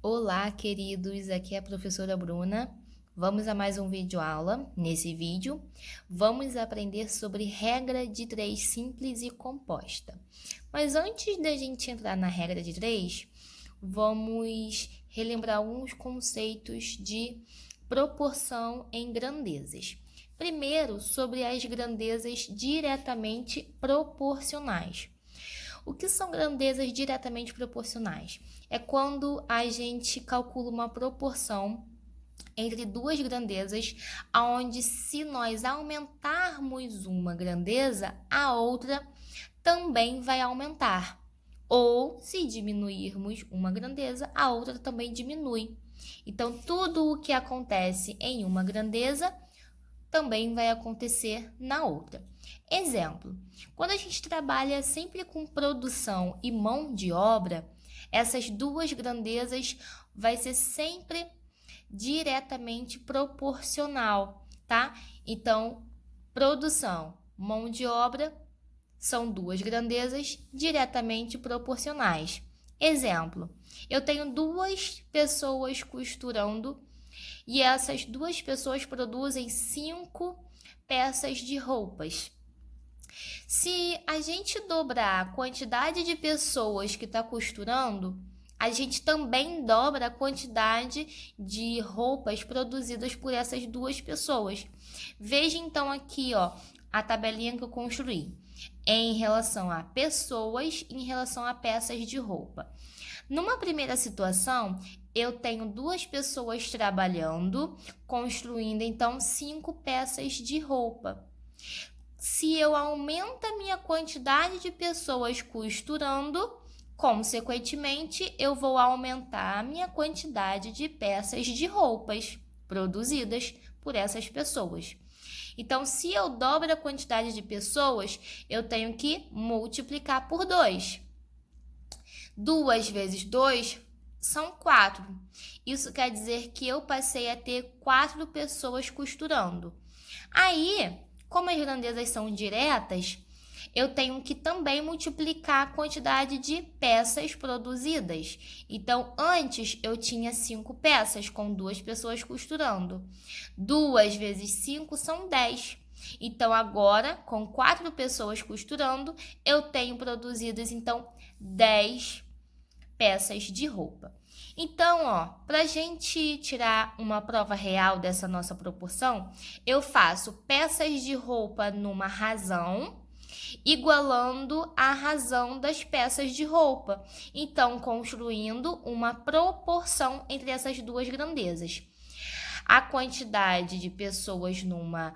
Olá, queridos, aqui é a professora Bruna. Vamos a mais um vídeo aula. Nesse vídeo, vamos aprender sobre regra de 3 simples e composta. Mas antes da gente entrar na regra de 3, vamos relembrar alguns conceitos de proporção em grandezas. Primeiro, sobre as grandezas diretamente proporcionais. O que são grandezas diretamente proporcionais? É quando a gente calcula uma proporção entre duas grandezas, onde se nós aumentarmos uma grandeza, a outra também vai aumentar. Ou se diminuirmos uma grandeza, a outra também diminui. Então, tudo o que acontece em uma grandeza também vai acontecer na outra. Exemplo, quando a gente trabalha sempre com produção e mão de obra, essas duas grandezas vai ser sempre diretamente proporcional, tá? Então, produção, mão de obra são duas grandezas diretamente proporcionais. Exemplo, eu tenho duas pessoas costurando e essas duas pessoas produzem 5 peças de roupas. Se a gente dobrar a quantidade de pessoas que está costurando, a gente também dobra a quantidade de roupas produzidas por essas duas pessoas. Veja então aqui, ó, a tabelinha que eu construí em relação a pessoas e em relação a peças de roupa. Numa primeira situação, eu tenho duas pessoas trabalhando, construindo então 5 peças de roupa. Se eu aumento a minha quantidade de pessoas costurando, consequentemente, eu vou aumentar a minha quantidade de peças de roupas produzidas por essas pessoas. Então, se eu dobro a quantidade de pessoas, eu tenho que multiplicar por 2. 2 vezes 2 são 4. Isso quer dizer que eu passei a ter 4 pessoas costurando. Aí, como as grandezas são diretas, eu tenho que também multiplicar a quantidade de peças produzidas. Então, antes eu tinha 5 peças com 2 pessoas costurando. 2 vezes 5 são 10. Então, agora, com 4 pessoas costurando, eu tenho produzidas, então, 10 peças de roupa. Então, ó, para a gente tirar uma prova real dessa nossa proporção, eu faço peças de roupa numa razão, igualando a razão das peças de roupa. Então, construindo uma proporção entre essas duas grandezas. A quantidade de pessoas numa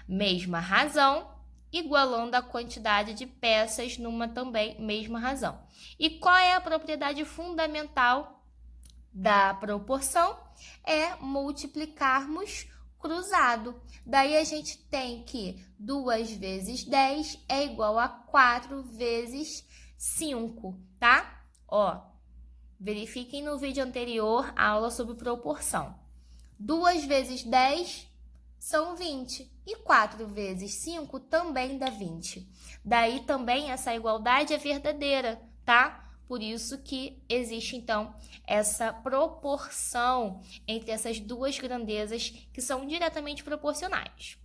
mesma razão, igualando a quantidade de peças numa também mesma razão. E qual é a propriedade fundamental da proporção? É multiplicarmos cruzado. Daí a gente tem que 2 vezes 10 é igual a 4 vezes 5, tá? Ó, verifiquem no vídeo anterior a aula sobre proporção. 2 vezes 10 são 20 e 4 vezes 5 também dá 20. Daí também essa igualdade é verdadeira, tá? Por isso que existe, então, essa proporção entre essas duas grandezas que são diretamente proporcionais.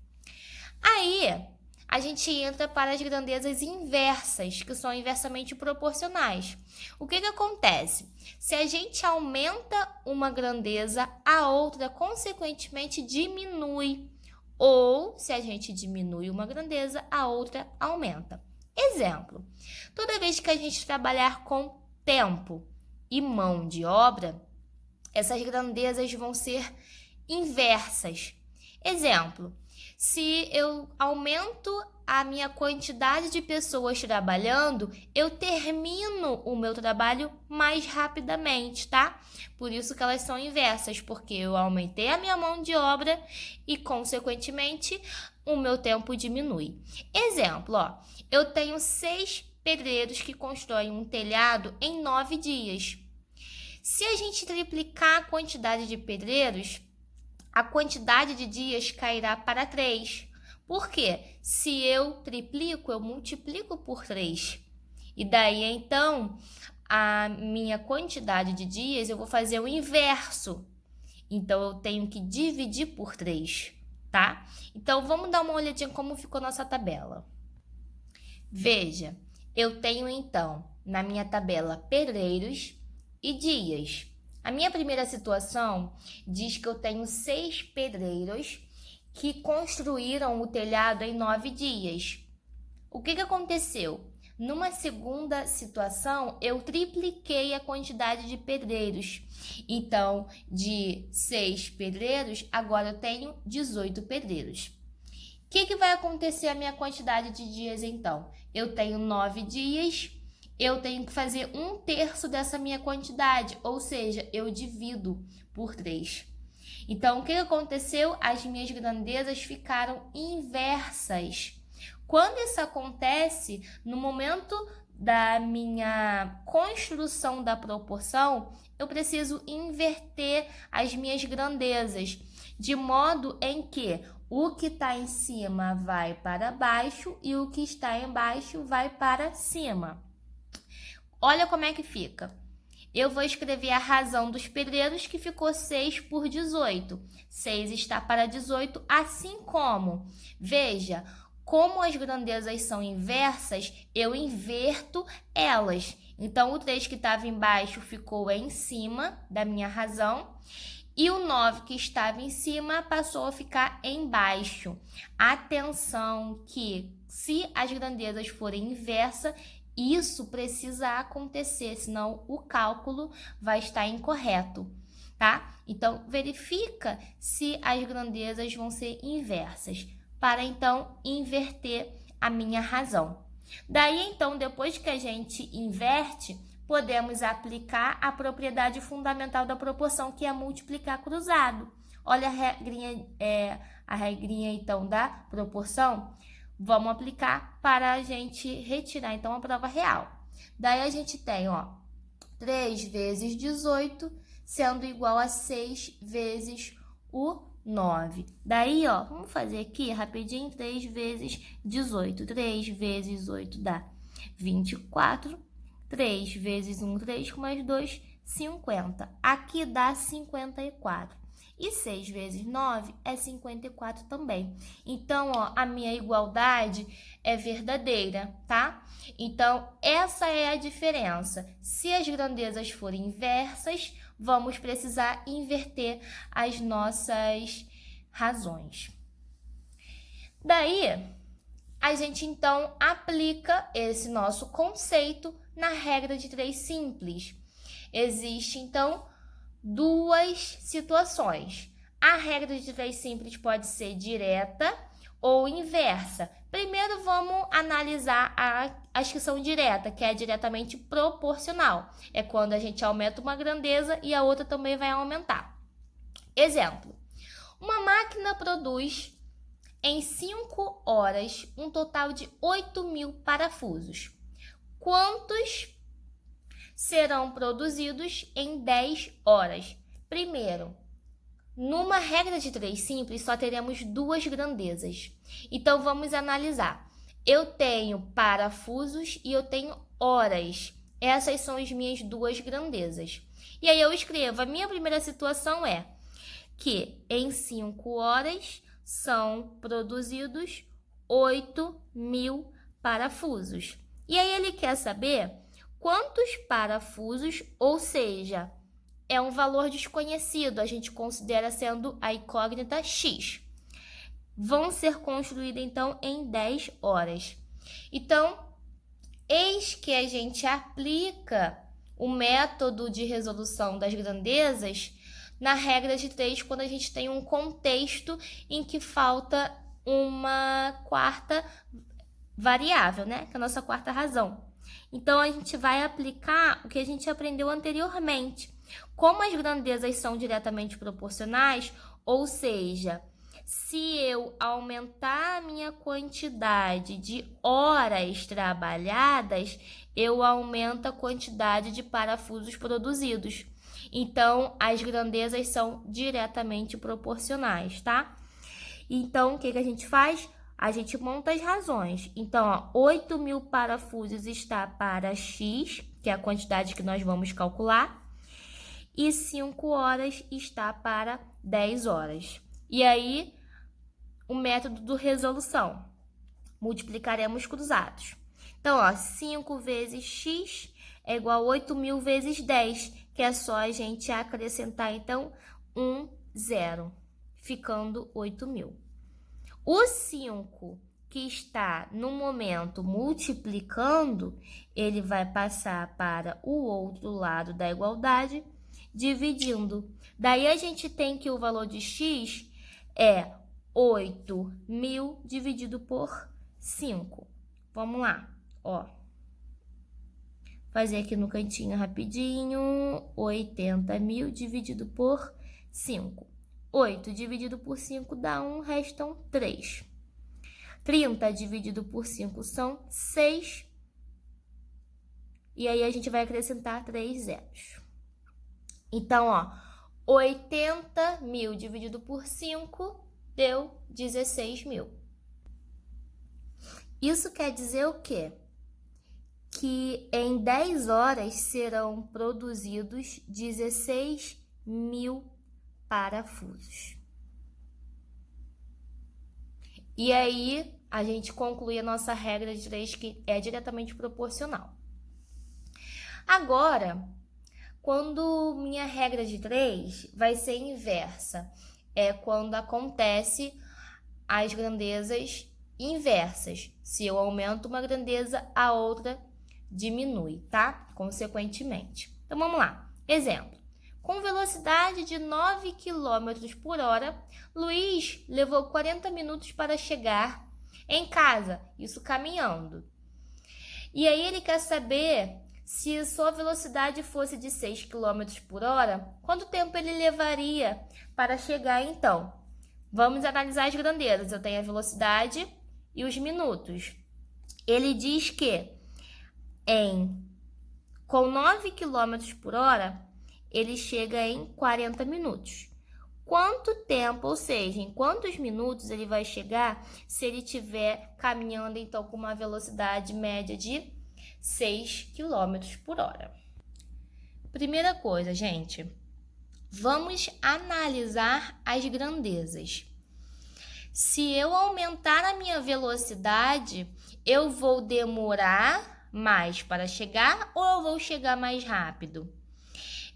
Aí, a gente entra para as grandezas inversas, que são inversamente proporcionais. O que acontece? Se a gente aumenta uma grandeza, a outra, consequentemente, diminui. Ou, se a gente diminui uma grandeza, a outra aumenta. Exemplo, toda vez que a gente trabalhar com tempo e mão de obra, essas grandezas vão ser inversas. Exemplo, se eu aumento a minha quantidade de pessoas trabalhando, eu termino o meu trabalho mais rapidamente, tá? Por isso que elas são inversas, porque eu aumentei a minha mão de obra e, consequentemente, o meu tempo diminui. Exemplo, ó, eu tenho 6 pedreiros que constroem um telhado em 9 dias. Se a gente triplicar a quantidade de pedreiros, a quantidade de dias cairá para 3. Por quê? Se eu triplico, eu multiplico por 3. E daí, então, a minha quantidade de dias, eu vou fazer o inverso. Então, eu tenho que dividir por 3, tá? Então, vamos dar uma olhadinha como ficou nossa tabela. Veja, eu tenho então, na minha tabela, pedreiros e dias. A minha primeira situação diz que eu tenho 6 pedreiros que construíram o telhado em 9 dias. O que aconteceu? Numa segunda situação, eu tripliquei a quantidade de pedreiros. Então, de 6 pedreiros, agora eu tenho 18 pedreiros. O que vai acontecer a minha quantidade de dias, então? Eu tenho 9 dias, eu tenho que fazer 1/3 dessa minha quantidade, ou seja, eu divido por 3. Então, o que aconteceu? As minhas grandezas ficaram inversas. Quando isso acontece, no momento da minha construção da proporção, eu preciso inverter as minhas grandezas, de modo em que o que está em cima vai para baixo e o que está embaixo vai para cima. Olha como é que fica. Eu vou escrever a razão dos pedreiros, que ficou 6 por 18. 6 está para 18, assim como, veja, como as grandezas são inversas, eu inverto elas. Então, o 3 que estava embaixo ficou em cima da minha razão e o 9 que estava em cima passou a ficar embaixo. Atenção que, se as grandezas forem inversas, isso precisa acontecer, senão o cálculo vai estar incorreto, tá? Então, verifica se as grandezas vão ser inversas, para então inverter a minha razão. Daí, então, depois que a gente inverte, podemos aplicar a propriedade fundamental da proporção, que é multiplicar cruzado. Olha a regrinha então da proporção. Vamos aplicar para a gente retirar, então, a prova real. Daí, a gente tem, 3 vezes 18, sendo igual a 6 vezes o 9. Daí, vamos fazer aqui rapidinho, 3 vezes 18. 3 vezes 8 dá 24. 3 vezes 1, 3, com mais 2, 50. Aqui dá 54. E 6 vezes 9 é 54 também. Então, a minha igualdade é verdadeira, tá? Então, essa é a diferença. Se as grandezas forem inversas, vamos precisar inverter as nossas razões. Daí, a gente, então, aplica esse nosso conceito na regra de 3 simples. Existe, então, 2 situações. A regra de 3 simples pode ser direta ou inversa. Primeiro, vamos analisar as que são diretas, que é diretamente proporcional. É quando a gente aumenta uma grandeza e a outra também vai aumentar. Exemplo: uma máquina produz em 5 horas um total de 8.000 parafusos. Quantos serão produzidos em 10 horas? Primeiro, numa regra de 3 simples, só teremos 2 grandezas. Então, vamos analisar. Eu tenho parafusos e eu tenho horas. Essas são as minhas 2 grandezas. E aí eu escrevo, a minha primeira situação é que em 5 horas são produzidos 8.000 parafusos. E aí ele quer saber quantos parafusos, ou seja, é um valor desconhecido, a gente considera sendo a incógnita X, vão ser construídos, então, em 10 horas. Então, eis que a gente aplica o método de resolução das grandezas na regra de 3, quando a gente tem um contexto em que falta uma quarta variável, né? Que é a nossa quarta razão. Então, a gente vai aplicar o que a gente aprendeu anteriormente. Como as grandezas são diretamente proporcionais, ou seja, se eu aumentar a minha quantidade de horas trabalhadas, eu aumento a quantidade de parafusos produzidos. Então, as grandezas são diretamente proporcionais, tá? Então, o que a gente faz? A gente monta as razões. Então, 8.000 parafusos está para X que é a quantidade que nós vamos calcular, e 5 horas está para 10 horas. E aí, o método de resolução. Multiplicaremos cruzados. Então, ó, 5 vezes x é igual a 8.000 vezes 10, que é só a gente acrescentar, então, 0, ficando 8.000. O 5 que está no momento multiplicando, ele vai passar para o outro lado da igualdade, dividindo. Daí a gente tem que o valor de x é 8.000 dividido por 5. Vamos lá, ó. Fazer aqui no cantinho rapidinho. 80.000 dividido por 5. 8 dividido por 5 dá 1, restam 3. 30 dividido por 5 são 6. E aí a gente vai acrescentar 3 zeros. Então, ó, 80.000 dividido por 5 deu 16.000. Isso quer dizer o quê? Que em 10 horas serão produzidos 16.000 parafusos. E aí, a gente conclui a nossa regra de 3, que é diretamente proporcional. Agora, quando minha regra de 3 vai ser inversa, é quando acontece as grandezas inversas. Se eu aumento uma grandeza, a outra diminui, tá? Consequentemente. Então, vamos lá. Exemplo. Com velocidade de 9 km por hora, Luiz levou 40 minutos para chegar em casa, isso caminhando. E aí ele quer saber, se sua velocidade fosse de 6 km por hora, quanto tempo ele levaria para chegar então? Vamos analisar as grandezas. Eu tenho a velocidade e os minutos. Ele diz que com 9 km por hora, ele chega em 40 minutos. Quanto tempo, ou seja, em quantos minutos ele vai chegar se ele estiver caminhando, então, com uma velocidade média de 6 km por hora? Primeira coisa, gente, vamos analisar as grandezas. Se eu aumentar a minha velocidade, eu vou demorar mais para chegar ou eu vou chegar mais rápido?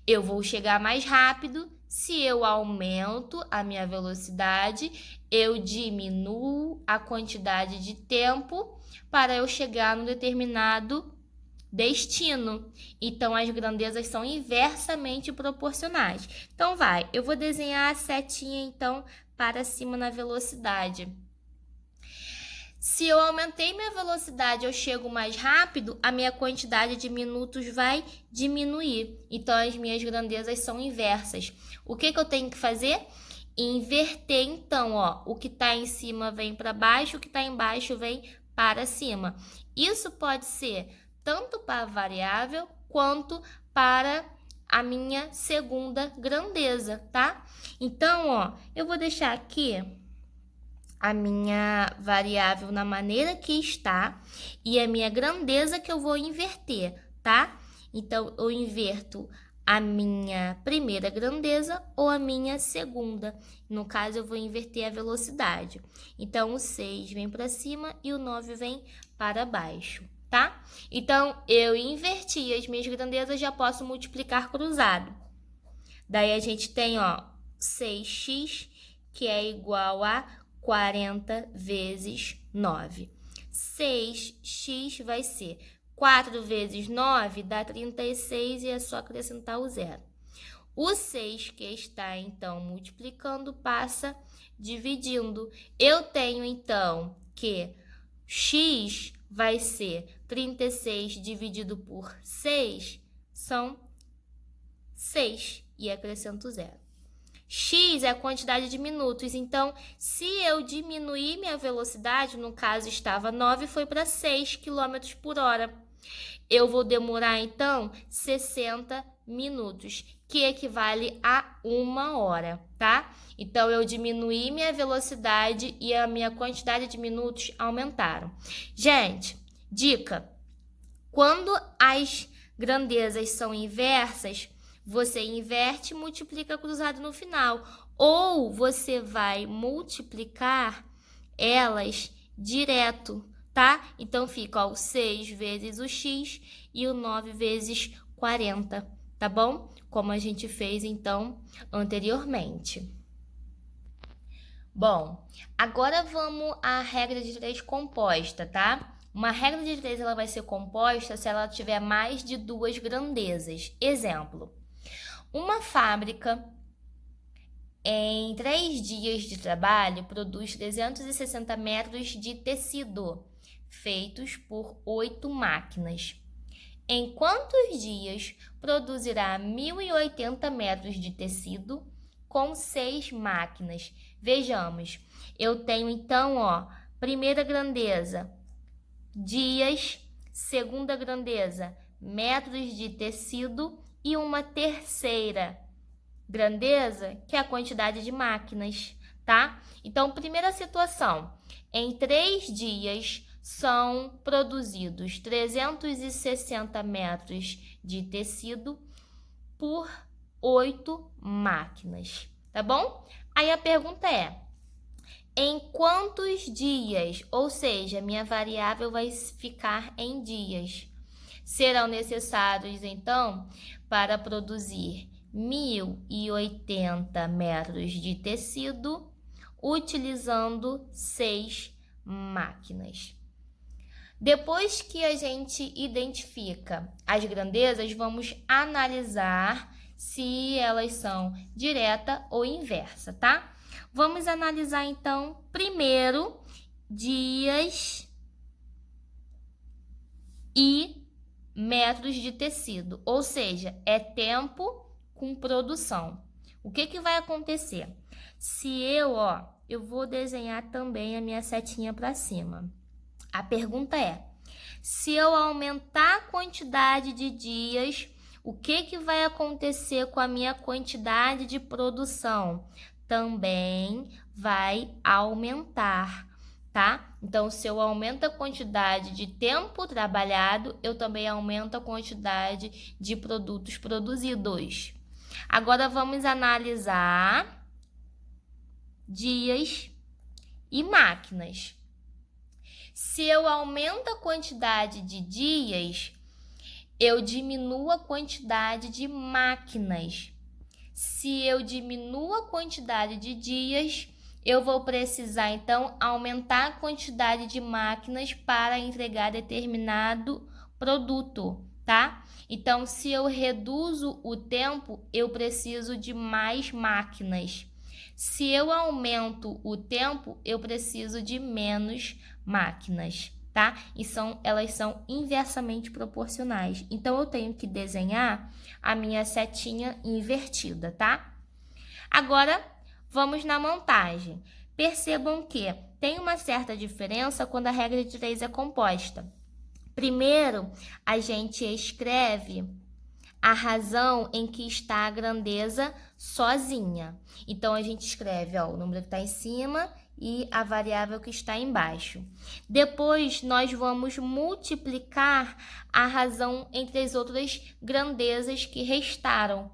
Eu vou chegar mais rápido. Se eu aumento a minha velocidade, eu diminuo a quantidade de tempo para eu chegar num determinado destino. Então, as grandezas são inversamente proporcionais. Então, eu vou desenhar a setinha, então, para cima na velocidade. Se eu aumentei minha velocidade, eu chego mais rápido, a minha quantidade de minutos vai diminuir. Então, as minhas grandezas são inversas. O que eu tenho que fazer? Inverter, então, ó. O que está em cima vem para baixo, o que está embaixo vem para cima. Isso pode ser tanto para a variável quanto para a minha segunda grandeza, tá? Então, ó, eu vou deixar aqui a minha variável na maneira que está e a minha grandeza que eu vou inverter, tá? Então, eu inverto a minha primeira grandeza ou a minha segunda. No caso, eu vou inverter a velocidade. Então, o 6 vem para cima e o 9 vem para baixo, tá? Então, eu inverti as minhas grandezas, já posso multiplicar cruzado. Daí, a gente tem, ó, 6x, que é igual a 40 vezes 9. 6x vai ser 4 vezes 9 dá 36 e é só acrescentar o zero. O 6 que está, então, multiplicando passa dividindo. Eu tenho, então, que x vai ser 36 dividido por 6, são 6, e acrescento zero. X é a quantidade de minutos, então, se eu diminuir minha velocidade, no caso estava 9, foi para 6 km por hora. Eu vou demorar, então, 60 minutos, que equivale a 1 hora, tá? Então, eu diminuí minha velocidade e a minha quantidade de minutos aumentaram. Gente, dica, quando as grandezas são inversas, você inverte e multiplica cruzado no final. Ou você vai multiplicar elas direto, tá? Então fica o 6 vezes o x e o 9 vezes 40, tá bom? Como a gente fez, então, anteriormente. Bom, agora vamos à regra de 3 composta, tá? Uma regra de 3 ela vai ser composta se ela tiver mais de 2 grandezas. Exemplo, uma fábrica em 3 dias de trabalho produz 360 metros de tecido, feitos por 8 máquinas. Em quantos dias produzirá 1.080 metros de tecido com 6 máquinas? Vejamos, eu tenho então, primeira grandeza, dias, segunda grandeza, metros de tecido e uma terceira grandeza, que é a quantidade de máquinas, tá? Então, primeira situação, em 3 dias são produzidos 360 metros de tecido por 8 máquinas, tá bom? Aí a pergunta é, em quantos dias, ou seja, minha variável vai ficar em dias, serão necessários, então, para produzir 1.080 metros de tecido, utilizando 6 máquinas. Depois que a gente identifica as grandezas, vamos analisar se elas são direta ou inversa, tá? Vamos analisar, então, primeiro, dias e metros de tecido, ou seja, é tempo com produção. O que vai acontecer? Se eu vou desenhar também a minha setinha para cima. A pergunta é, se eu aumentar a quantidade de dias, o que vai acontecer com a minha quantidade de produção? Também vai aumentar, tá? Então, se eu aumento a quantidade de tempo trabalhado, eu também aumento a quantidade de produtos produzidos. Agora, vamos analisar dias e máquinas. Se eu aumento a quantidade de dias, eu diminuo a quantidade de máquinas. Se eu diminuo a quantidade de dias, eu vou precisar, então, aumentar a quantidade de máquinas para entregar determinado produto, tá? Então, se eu reduzo o tempo, eu preciso de mais máquinas. Se eu aumento o tempo, eu preciso de menos máquinas, tá? E elas são inversamente proporcionais. Então, eu tenho que desenhar a minha setinha invertida, tá? Agora, vamos na montagem. Percebam que tem uma certa diferença quando a regra de 3 é composta. Primeiro, a gente escreve a razão em que está a grandeza sozinha. Então, a gente escreve o número que está em cima e a variável que está embaixo. Depois, nós vamos multiplicar a razão entre as outras grandezas que restaram.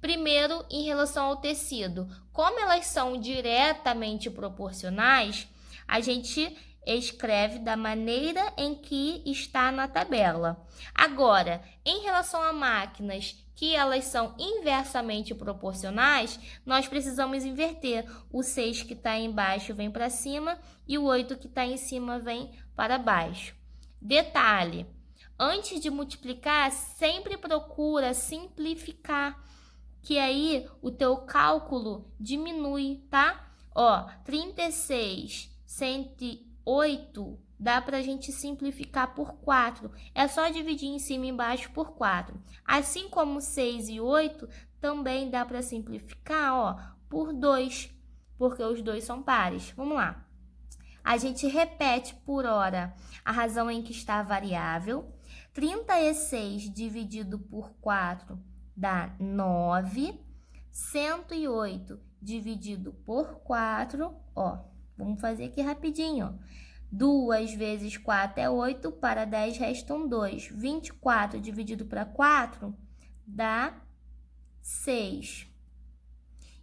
Primeiro, em relação ao tecido. Como elas são diretamente proporcionais, a gente escreve da maneira em que está na tabela. Agora, em relação a máquinas que elas são inversamente proporcionais, nós precisamos inverter. O 6 que está embaixo vem para cima e o 8 que está em cima vem para baixo. Detalhe, antes de multiplicar, sempre procura simplificar, que aí o teu cálculo diminui, tá? 36, 108, dá para a gente simplificar por 4. É só dividir em cima e embaixo por 4. Assim como 6 e 8, também dá para simplificar, por 2, porque os dois são pares. Vamos lá. A gente repete por hora a razão em que está a variável. 36 dividido por 4 dá 9. 108 dividido por 4, vamos fazer aqui rapidinho. 2 vezes 4 é 8, para 10 restam 2. 24 dividido para 4 dá 6.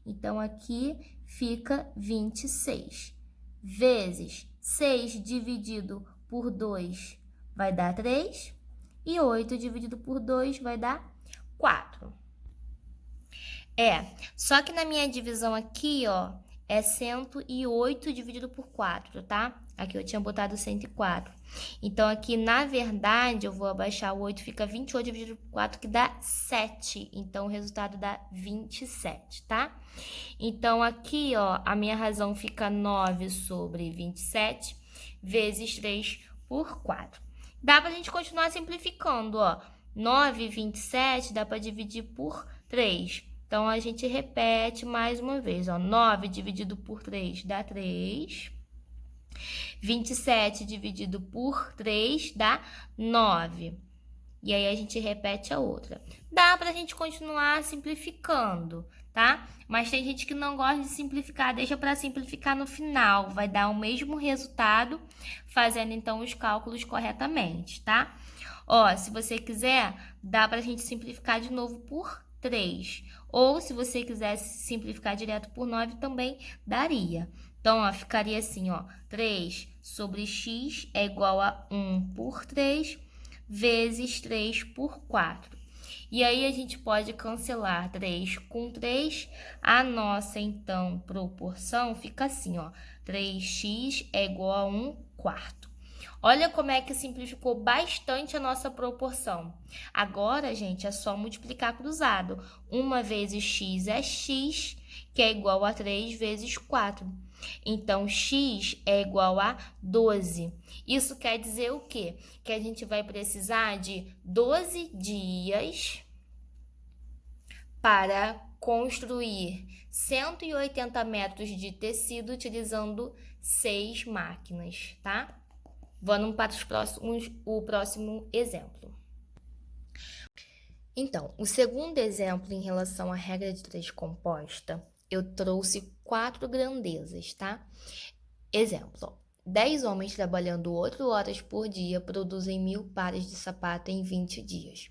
Então, aqui fica 26. Vezes 6 dividido por 2 vai dar 3. E 8 dividido por 2 vai dar 4. Só que na minha divisão aqui, ó, é 108 dividido por 4, tá? Aqui eu tinha botado 104. Então, aqui, na verdade, eu vou abaixar o 8, fica 28 dividido por 4, que dá 7. Então, o resultado dá 27, tá? Então, aqui, ó, a minha razão fica 9 sobre 27 vezes 3 por 4. Dá pra gente continuar simplificando, ó. 9 e 27 dá pra dividir por 3. Então, a gente repete mais uma vez, ó. 9 dividido por 3 dá 3. 27 dividido por 3 dá 9. E aí, a gente repete a outra. Dá pra gente continuar simplificando, tá? Mas tem gente que não gosta de simplificar, deixa pra simplificar no final. Vai dar o mesmo resultado, fazendo, então, os cálculos corretamente, tá? Ó, se você quiser, dá pra gente simplificar de novo por 3. Ou, se você quisesse simplificar direto por 9, também daria. Então, ó, ficaria assim, ó. 3 sobre x é igual a 1 por 3 vezes 3 por 4. E aí, a gente pode cancelar 3 com 3. A nossa, então, proporção fica assim, ó. 3x é igual a 1 quarto. Olha como é que simplificou bastante a nossa proporção. Agora, gente, é só multiplicar cruzado. 1 vezes x é x, que é igual a 3 vezes 4. Então, x é igual a 12. Isso quer dizer o quê? Que a gente vai precisar de 12 dias para construir 180 metros de tecido utilizando 6 máquinas, tá? Vamos para o próximo exemplo. Então, o segundo exemplo em relação à regra de 3 composta, eu trouxe 4 grandezas, tá? Exemplo, 10 homens trabalhando 8 horas por dia produzem 1.000 pares de sapato em 20 dias.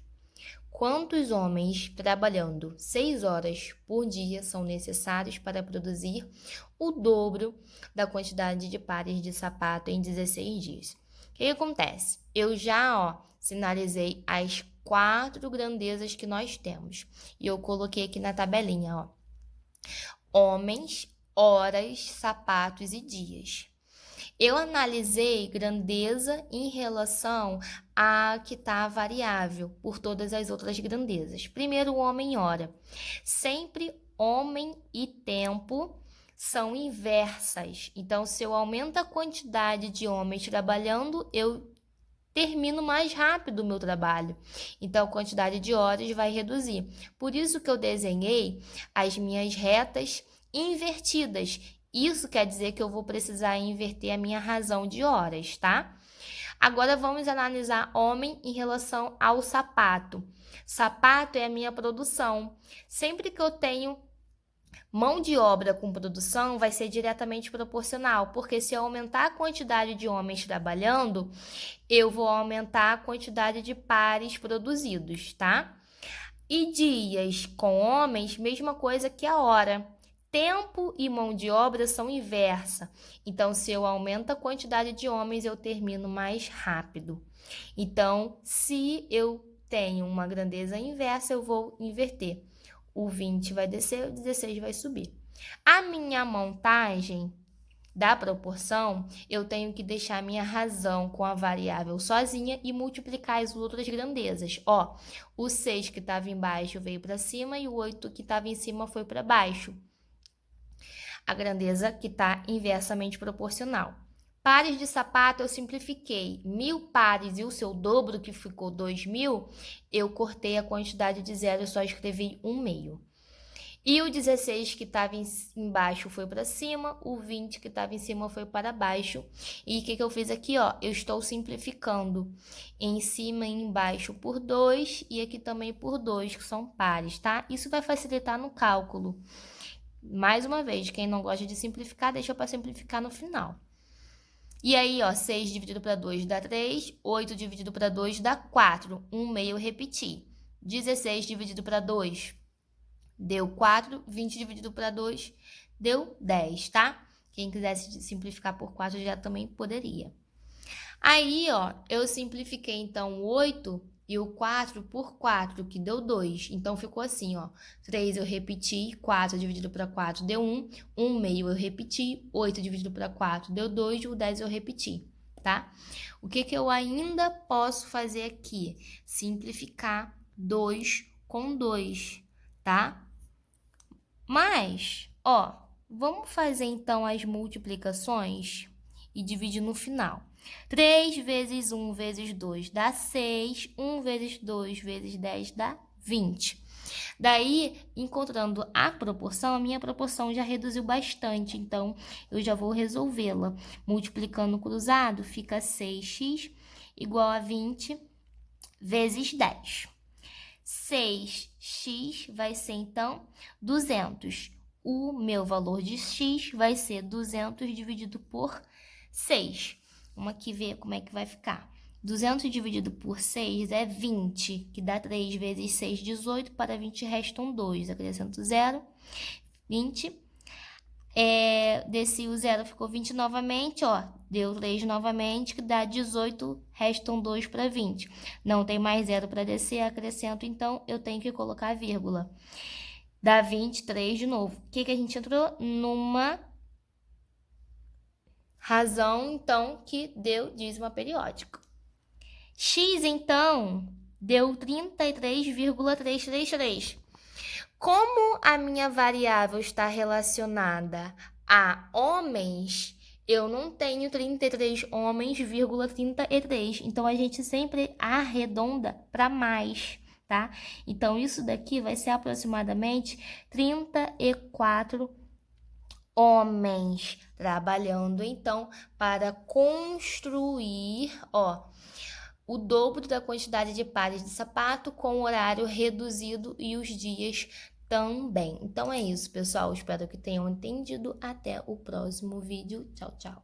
Quantos homens trabalhando 6 horas por dia são necessários para produzir o dobro da quantidade de pares de sapato em 16 dias? O que acontece? Eu já, sinalizei as 4 grandezas que nós temos. E eu coloquei aqui na tabelinha, homens, horas, sapatos e dias. Eu analisei grandeza em relação a que está variável por todas as outras grandezas. Primeiro, homem e hora. Sempre homem e tempo são inversas. Então, se eu aumento a quantidade de homens trabalhando, eu termino mais rápido o meu trabalho. Então, a quantidade de horas vai reduzir. Por isso que eu desenhei as minhas retas invertidas. Isso quer dizer que eu vou precisar inverter a minha razão de horas, tá? Agora, vamos analisar homem em relação ao sapato. Sapato é a minha produção. Sempre que eu tenho mão de obra com produção, vai ser diretamente proporcional, porque se eu aumentar a quantidade de homens trabalhando, eu vou aumentar a quantidade de pares produzidos, tá? E dias com homens, mesma coisa que a hora. Tempo e mão de obra são inversa. Então, se eu aumento a quantidade de homens, eu termino mais rápido. Então, se eu tenho uma grandeza inversa, eu vou inverter. O 20 vai descer, o 16 vai subir. A minha montagem da proporção, eu tenho que deixar a minha razão com a variável sozinha e multiplicar as outras grandezas. O 6 que estava embaixo veio para cima e o 8 que estava em cima foi para baixo. A grandeza que está inversamente proporcional. Pares de sapato eu simplifiquei. 1.000 pares e o seu dobro, que ficou 2.000, eu cortei a quantidade de zero e só escrevi 1/2. E o 16 que estava embaixo foi para cima, o 20 que estava em cima foi para baixo. E o que eu fiz aqui? Eu estou simplificando em cima e embaixo por 2 e aqui também por 2, que são pares, tá? Isso vai facilitar no cálculo. Mais uma vez, quem não gosta de simplificar, deixa para simplificar no final. E aí, ó, 6 dividido para 2 dá 3, 8 dividido para 2 dá 4, 1 meio eu repeti. 16 dividido para 2 deu 4, 20 dividido para 2 deu 10, tá? Quem quisesse simplificar por 4 já também poderia. Aí, ó, eu simplifiquei, então, o 8 e o 4 por 4, que deu 2. Então, ficou assim, ó. 3 eu repeti, 4 dividido para 4 deu 1. 1 meio eu repeti, 8 dividido para 4 deu 2, e o 10 eu repeti, tá? O que eu ainda posso fazer aqui? Simplificar 2 com 2, tá? Mas, ó, vamos fazer, então, as multiplicações e dividir no final. 3 vezes 1 vezes 2 dá 6. 1 vezes 2 vezes 10 dá 20. Daí, encontrando a proporção, a minha proporção já reduziu bastante. Então, eu já vou resolvê-la. Multiplicando cruzado, fica 6x igual a 20 vezes 10. 6x vai ser, então, 200. O meu valor de x vai ser 200 dividido por 6. Vamos aqui ver como é que vai ficar. 200 dividido por 6 é 20, que dá 3 vezes 6, 18. Para 20 restam 2. Acrescento 0, 20. Desci o 0, ficou 20 novamente, ó. Deu 3 novamente, que dá 18, restam 2 para 20. Não tem mais 0 para descer, acrescento, então eu tenho que colocar a vírgula. Dá 23 de novo. O que a gente entrou? Numa razão, então, que deu dízima periódica. X, então, deu 33,333. Como a minha variável está relacionada a homens, eu não tenho 33 homens, 33. Então, a gente sempre arredonda para mais, tá? Então, isso daqui vai ser aproximadamente 34 homens trabalhando, então, para construir, ó, o dobro da quantidade de pares de sapato com horário reduzido e os dias também. Então é isso, pessoal. Espero que tenham entendido. Até o próximo vídeo. Tchau, tchau.